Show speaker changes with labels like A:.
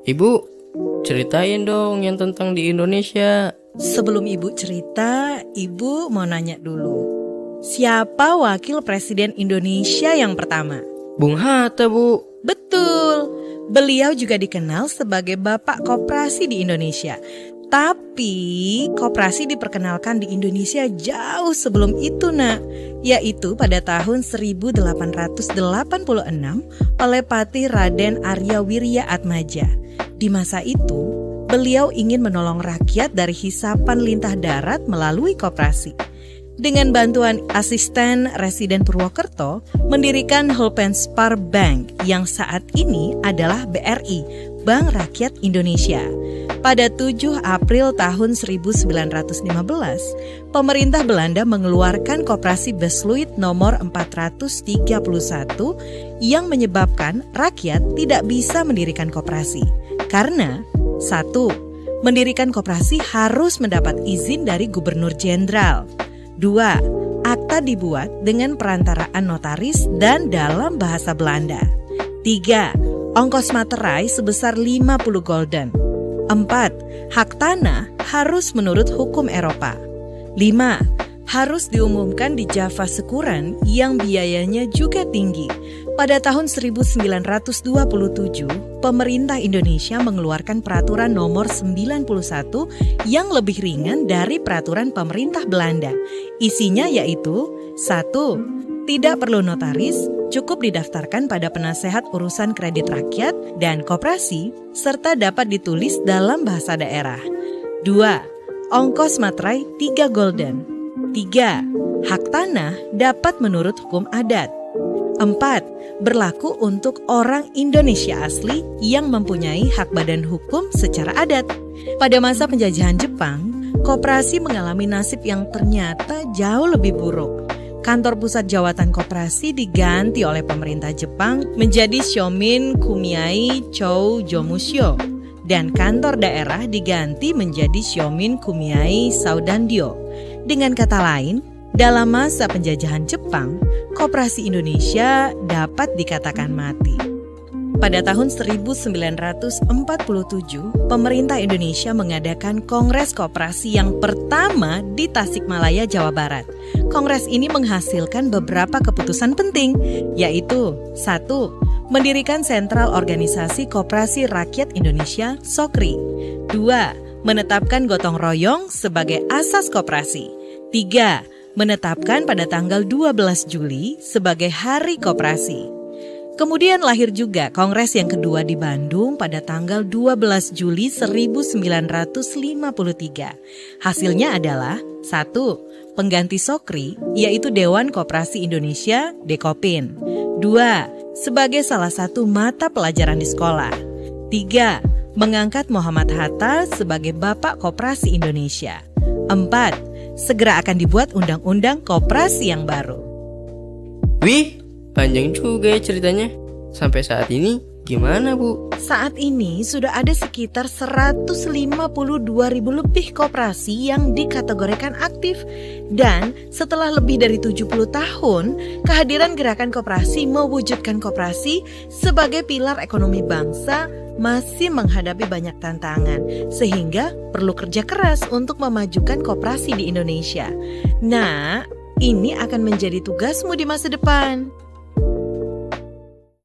A: Ibu, ceritain dong yang tentang di Indonesia.
B: Sebelum Ibu cerita, Ibu mau nanya dulu. Siapa wakil presiden Indonesia yang pertama?
A: Bung Hatta, Bu.
B: Betul, beliau juga dikenal sebagai Bapak Koperasi di Indonesia. Tapi koperasi diperkenalkan di Indonesia jauh sebelum itu, Nak. Yaitu pada tahun 1886 oleh Patih Raden Arya Wirya Atmaja. Di masa itu, beliau ingin menolong rakyat dari hisapan lintah darat melalui koperasi. Dengan bantuan asisten Residen Purwokerto, mendirikan Hulpenspar Bank yang saat ini adalah BRI, Bank Rakyat Indonesia. Pada 7 April tahun 1915, pemerintah Belanda mengeluarkan Koperasi Besluit nomor 431 yang menyebabkan rakyat tidak bisa mendirikan koperasi. Karena 1. Mendirikan koperasi harus mendapat izin dari Gubernur Jenderal. 2. Akta dibuat dengan perantaraan notaris dan dalam bahasa Belanda. 3. Ongkos materai sebesar 50 gulden. 4. Hak tanah harus menurut hukum Eropa. 5. Harus diumumkan di Java Sekuran yang biayanya juga tinggi. Pada tahun 1927, pemerintah Indonesia mengeluarkan peraturan nomor 91 yang lebih ringan dari peraturan pemerintah Belanda. Isinya yaitu 1. Tidak perlu notaris, cukup didaftarkan pada penasehat urusan kredit rakyat dan koperasi, serta dapat ditulis dalam bahasa daerah. 2. Ongkos materai 3 gulden. 3. Hak tanah dapat menurut hukum adat. 4. Berlaku untuk orang Indonesia asli yang mempunyai hak badan hukum secara adat. Pada masa penjajahan Jepang, koperasi mengalami nasib yang ternyata jauh lebih buruk. Kantor pusat jawatan koperasi diganti oleh pemerintah Jepang menjadi Shomin Kumiai Chou Jomusho, dan kantor daerah diganti menjadi Shomin Kumiai Saudandio. Dengan kata lain, dalam masa penjajahan Jepang, koperasi Indonesia dapat dikatakan mati. Pada tahun 1947, pemerintah Indonesia mengadakan Kongres Koperasi yang pertama di Tasikmalaya, Jawa Barat. Kongres ini menghasilkan beberapa keputusan penting, yaitu 1. Mendirikan Sentral Organisasi Koperasi Rakyat Indonesia (SOKRI). 2. Menetapkan gotong royong sebagai asas koperasi. 3. Menetapkan pada tanggal 12 Juli sebagai Hari Koperasi. Kemudian lahir juga Kongres yang kedua di Bandung pada tanggal 12 Juli 1953. Hasilnya adalah 1. Pengganti SOKRI, yaitu Dewan Koperasi Indonesia (Dekopin). 2. Sebagai salah satu mata pelajaran di sekolah. 3. Mengangkat Muhammad Hatta sebagai Bapak Koperasi Indonesia. 4. Segera akan dibuat undang-undang koperasi yang baru.
A: Wih, panjang juga ya ceritanya. Sampai saat ini gimana, Bu?
B: Saat ini sudah ada sekitar 152.000 lebih koperasi yang dikategorikan aktif. Dan setelah lebih dari 70 tahun, kehadiran gerakan koperasi mewujudkan koperasi sebagai pilar ekonomi bangsa masih menghadapi banyak tantangan, sehingga perlu kerja keras untuk memajukan koperasi di Indonesia. Nah, ini akan menjadi tugasmu di masa depan.